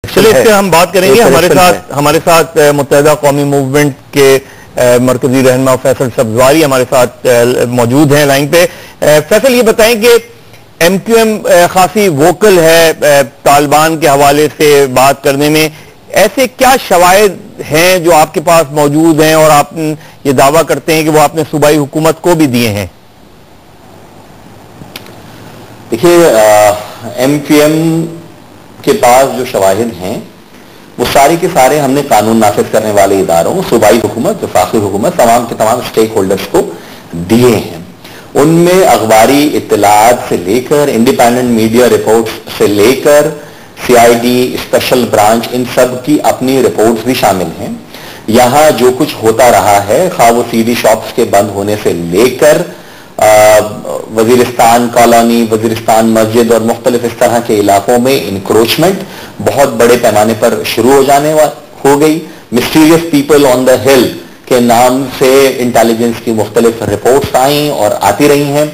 चलिए इस पे हम बात करेंगे। हमारे साथ मुत्तहिदा कौमी मूवमेंट के मरकजी रहनुमा फैसल सब्जवारी हमारे साथ मौजूद हैं लाइन पे। फैसल, ये बताएं कि MQM खासी वोकल है तालिबान के हवाले से बात करने में, ऐसे क्या शवाहिद हैं जो आपके पास मौजूद हैं और आप ये दावा करते हैं कि वो आपने सूबाई हुकूमत को भी दिए हैं? देखिए, MQM के पास जो शवाहिद हैं वो सारे के सारे हमने कानून नाफिज करने वाले इदारों, सूबाई हुकूमत, वफाकी हुकूमत, तमाम के तमाम स्टेक होल्डर्स को दिए हैं। उनमें अखबारी इत्तलात से लेकर इंडिपेंडेंट मीडिया रिपोर्ट्स से लेकर CID स्पेशल ब्रांच, इन सब की अपनी रिपोर्ट्स भी शामिल हैं। यहां जो कुछ होता रहा है, खा वो CD शॉप्स के बंद होने से लेकर वजीरिस्तान कॉलोनी, वजीरिस्तान मस्जिद और मुख्तलिफ इस तरह के इलाकों में इंक्रोचमेंट बहुत बड़े पैमाने पर शुरू हो गई। मिस्टीरियस पीपल ऑन द हिल के नाम से इंटेलिजेंस की मुख्तलिफ रिपोर्ट्स आई और आती रही हैं।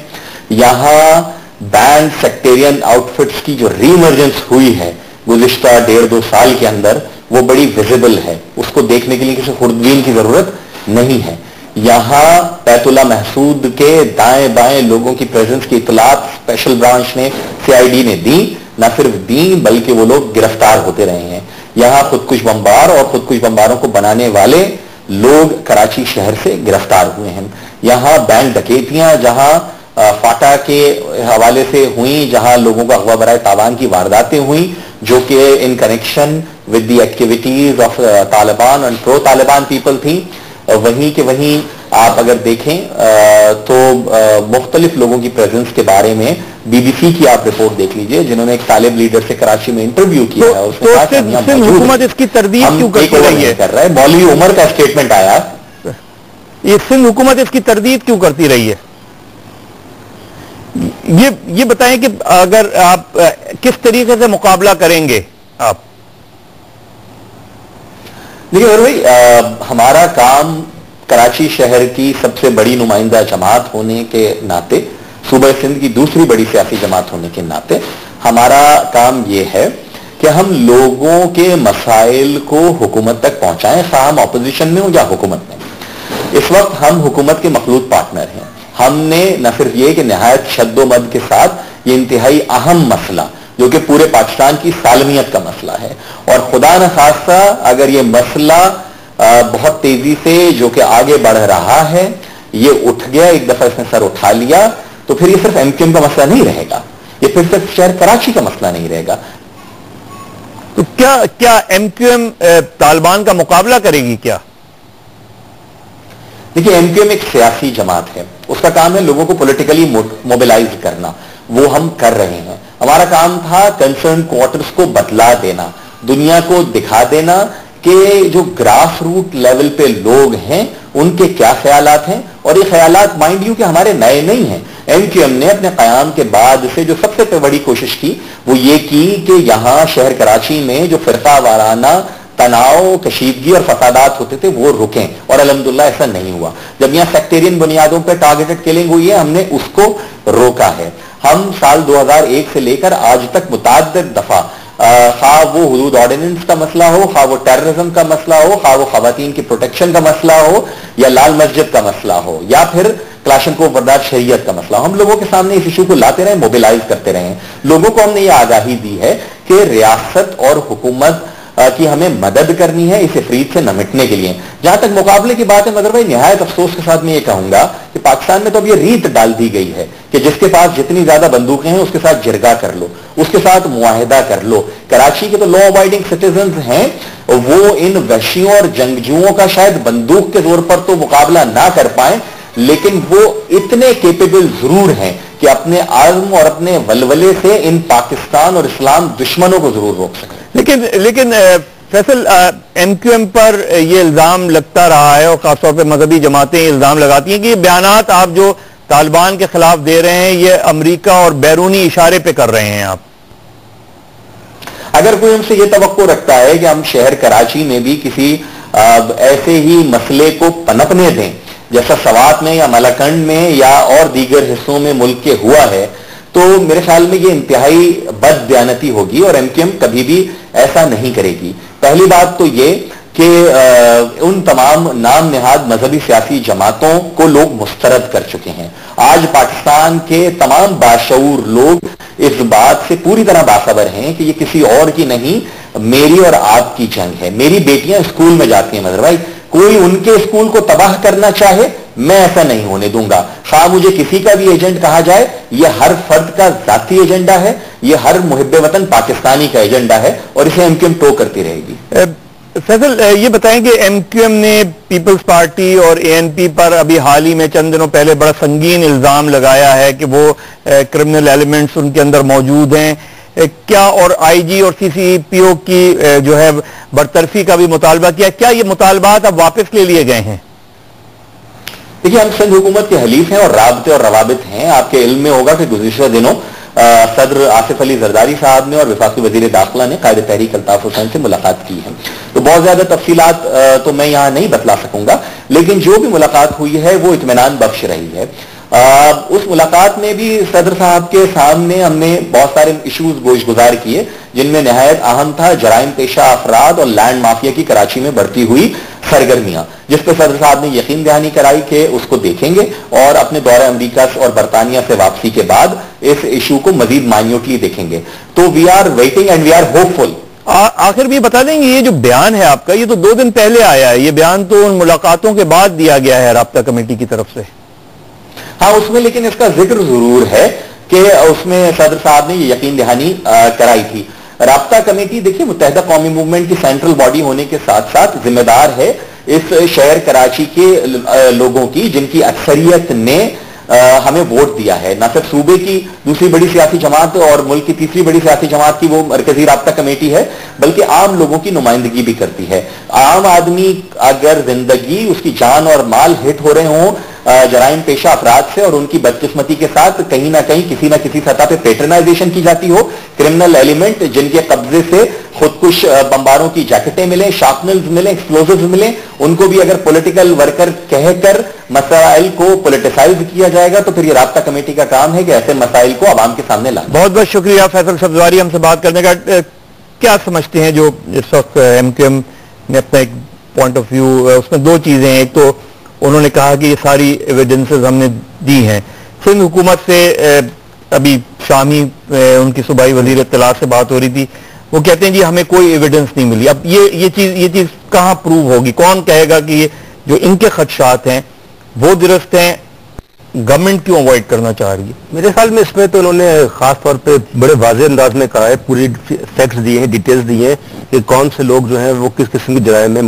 यहां बैंड सेक्टेरियन आउटफिट्स की जो रीइमर्जेंस हुई है गुज़िश्ता 1.5-2 साल के अंदर, वो बड़ी विजिबल है। उसको देखने के लिए किसी खुर्दबीन की जरूरत नहीं है। यहां बैतुल्ला महसूद के दाएं बाएं लोगों की प्रेजेंस की इतलात स्पेशल ब्रांच ने, CID ने दी। न सिर्फ दी बल्कि वो लोग गिरफ्तार होते रहे हैं। यहां खुदकुश बम्बार और खुदकुश बम्बारों को बनाने वाले लोग कराची शहर से गिरफ्तार हुए हैं। यहां बैंक डकैतियां जहां फाटा के हवाले से हुई, जहां लोगों को अगवा बराए तावान की वारदातें हुई, जो कि in connection with the activities of Taliban and pro Taliban people थी, वहीं के वहीं आप अगर देखें तो मुख्तलिफ लोगों की प्रेजेंस के बारे में BBC की आप रिपोर्ट देख लीजिए, जिन्होंने एक तालिब लीडर से कराची में इंटरव्यू किया है। उसमें हुकूमत इसकी तरदीद क्यों करती रही है? कर रहा है, मौलवी उमर का स्टेटमेंट आया। ये सिंध हुकूमत इसकी तरदीद क्यों करती रही है? ये बताएं कि अगर आप किस तरीके से मुकाबला करेंगे आप? देखिए भाई, हमारा काम कराची शहर की सबसे बड़ी नुमाइंदा जमात होने के नाते, सूबा सिंध की दूसरी बड़ी सियासी जमात होने के नाते, हमारा काम यह है कि हम लोगों के मसाइल को हुकूमत तक पहुंचाएं, खा हम ऑपोजिशन में हो या हुकूमत में। इस वक्त हम हुकूमत के मखलूत पार्टनर हैं। हमने न सिर्फ ये कि नहायत शद्दोमद के साथ ये इंतहाई अहम मसला, जो कि पूरे पाकिस्तान की सालमियत का मसला है, और खुदा न खासा अगर ये मसला बहुत तेजी से जो कि आगे बढ़ रहा है, ये उठ गया, एक दफा इसने सर उठा लिया, तो फिर ये सिर्फ MQM का मसला नहीं रहेगा, ये फिर सिर्फ शहर कराची का मसला नहीं रहेगा। तो क्या MQM तालिबान का मुकाबला करेगी क्या? देखिए, MQM एक सियासी जमात है, उसका काम है लोगों को पॉलिटिकली मोबिलाइज करना, वो हम कर रहे हैं। हमारा काम था कंसर्न क्वार्टर्स को बतला देना, दुनिया को दिखा देना कि जो ग्रास रूट लेवल पे लोग हैं उनके क्या ख्यालात हैं। और ये ख्यालात माइंड यू कि हमारे नए नहीं हैं। MQM ने अपने कयाम के बाद से जो सबसे बड़ी कोशिश की वो ये की कि यहां शहर कराची में जो फिरका वाराना तनाव, कशीदगी और फसादात होते थे वो रुकें, और अल्हम्दुलिल्लाह ऐसा नहीं हुआ। जब यहां सेक्टेरियन बुनियादों पर टारगेटेड किलिंग हुई है, हमने उसको रोका है। हम साल 2001 से लेकर आज तक मुताद्दिद दफा, खा वो हुदूद ऑर्डिनेंस का मसला हो, खा वो टेररिज्म का मसला हो, खा वो खवातीन की प्रोटेक्शन का मसला हो, या लाल मस्जिद का मसला हो, या फिर क्लाशनकोव बर्दाश्त शरीयत का मसला, हम लोगों के सामने इस इशू को लाते रहे, मोबिलाइज करते रहे। लोगों को हमने ये आगाही दी है कि रियासत और हुकूमत कि हमें मदद करनी है इस इफरीत से निपटने के लिए। जहां तक मुकाबले की बात है, मगर भाई निहायत अफसोस के साथ मैं ये कहूंगा कि पाकिस्तान में तो अब ये रीत डाल दी गई है कि जिसके पास जितनी ज्यादा बंदूकें हैं उसके साथ जिरगा कर लो, उसके साथ मुआहिदा कर लो। कराची के तो लॉ अबाइडिंग सिटीजन हैं, वो इन वहशियों और जंगजुओं का शायद बंदूक के जोर पर तो मुकाबला ना कर पाए, लेकिन वो इतने केपेबल जरूर हैं कि अपने आज़म और अपने वलवले से इन पाकिस्तान और इस्लाम दुश्मनों को जरूर रोक सकें। लेकिन फैसल, MQM पर यह इल्जाम लगता रहा है और खासतौर पर मजहबी जमातें इल्जाम लगाती हैं कि ये बयानात आप जो तालिबान के खिलाफ दे रहे हैं, ये अमेरिका और बैरूनी इशारे पे कर रहे हैं आप। अगर कोई हमसे ये तवक्को रखता है कि हम शहर कराची में भी किसी ऐसे ही मसले को पनपने दें जैसा सवात में या मलकंड में या और दीगर हिस्सों में मुल्क के हुआ है, तो मेरे ख्याल में ये इंतहाई बददयानती होगी और एमक्यूएम कभी भी ऐसा नहीं करेगी। पहली बात तो ये कि उन तमाम नाम निहाद मजहबी सियासी जमातों को लोग मुस्तरद कर चुके हैं। आज पाकिस्तान के तमाम बाशऊर लोग इस बात से पूरी तरह बाखबर हैं कि ये किसी और की नहीं, मेरी और आपकी जंग है। मेरी बेटियां स्कूल में जाती हैं मदर भाई, कोई उनके स्कूल को तबाह करना चाहे मैं ऐसा नहीं होने दूंगा। खा मुझे किसी का भी एजेंट कहा जाए, यह हर फर्द का जाती एजेंडा है, यह हर मुहिब्बे वतन पाकिस्तानी का एजेंडा है और इसे एमक्यूएम टो करती रहेगी। फैसल, ये बताएं कि एमक्यूएम ने पीपल्स पार्टी और एएनपी पर अभी हाल ही में चंद दिनों पहले बड़ा संगीन इल्जाम लगाया है कि वो क्रिमिनल एलिमेंट्स उनके अंदर मौजूद हैं। क्या और आईजी और सीसीपीओ की जो है बरतरफी का भी मुतालबा किया। क्या ये मुतालबात अब वापस ले लिए गए हैं? देखिए, हम सिंध हुकूमत के हलीफ हैं और राबते और रवाबित हैं। आपके इल्म में होगा कि गुज़िश्ता दिनों सदर आसिफ अली जरदारी साहब ने और वफाकी वजीर दाखिला ने कायदे तहरीक अल्ताफ हुसैन से मुलाकात की है। तो बहुत ज्यादा तफसीलात तो मैं यहां नहीं बतला सकूंगा, लेकिन जो भी मुलाकात हुई है वो इत्मीनान बख्श रही है। उस मुलाकात में भी सदर साहब के सामने हमने बहुत सारे इश्यूज गोशगुजार किए, जिनमें नहायत अहम था जराइम पेशा अफराद और लैंड माफिया की कराची में बढ़ती हुई सरगर्मियां, जिस पर सदर साहब ने यकीन दहानी कराई कि उसको देखेंगे और अपने दौरे अमरीका और बरतानिया से वापसी के बाद इस इशू को मजीद माइन्यूटली देखेंगे। तो we are waiting and we are hopeful. आखिर भी बता देंगे, ये जो बयान है आपका, ये तो 2 दिन पहले आया है। ये बयान तो उन मुलाकातों के बाद दिया गया है राब्ता कमेटी की तरफ से। हाँ, उसमें लेकिन इसका जिक्र जरूर है कि उसमें सदर साहब ने ये यकीन दहानी कराई थी। राब्ता कमेटी देखिए मुत्तहिदा कौमी मूवमेंट की सेंट्रल बॉडी होने के साथ साथ जिम्मेदार है इस शहर कराची के लोगों की, जिनकी अक्सरियत ने हमें वोट दिया है। न सिर्फ सूबे की दूसरी बड़ी सियासी जमात और मुल्क की तीसरी बड़ी सियासी जमात की वो मरकजी राब्ता कमेटी है, बल्कि आम लोगों की नुमाइंदगी भी करती है। आम आदमी अगर जिंदगी, उसकी जान और माल हिट हो रहे हों जराइम पेशा अफराद से और उनकी बदकिस्मती के साथ कहीं ना कहीं किसी ना किसी सतह पे पेट्रनाइजेशन की जाती हो, क्रिमिनल एलिमेंट जिनके कब्जे से खुदकुश बम्बारों की जैकेटें मिलें, शार्पनर्स मिलें, एक्सप्लोजिव्स मिलें, उनको भी अगर पॉलिटिकल वर्कर कहकर मसाइल को पॉलिटिसाइज किया जाएगा तो फिर ये राब्ता कमेटी का काम है कि ऐसे मसाइल को आवाम के सामने लाना। बहुत बहुत शुक्रिया फैसल सब्जवारी हमसे बात करने का। क्या समझते हैं जो इस वक्त एमक्यूएम ने अपना एक पॉइंट ऑफ व्यू, उसमें 2 चीजें हैं। एक तो उन्होंने कहा कि ये सारी एविडेंसेस हमने दी हैं। सिंध हुकूमत से अभी शामी उनकी सूबाई वजीर इत्तला से बात हो रही थी, वो कहते हैं जी हमें कोई एविडेंस नहीं मिली। अब ये चीज कहां प्रूव होगी? कौन कहेगा कि ये जो इनके खदशात हैं वो दुरुस्त हैं? गवर्नमेंट क्यों अवॉइड करना चाह रही है? मेरे ख्याल में इसमें तो उन्होंने खास तौर पे बड़े वाज़ेह अंदाज में कहा है, पूरी फैक्ट्स दिए हैं, डिटेल्स दिए हैं कि कौन से लोग जो हैं वो किस किस्म की जराइम में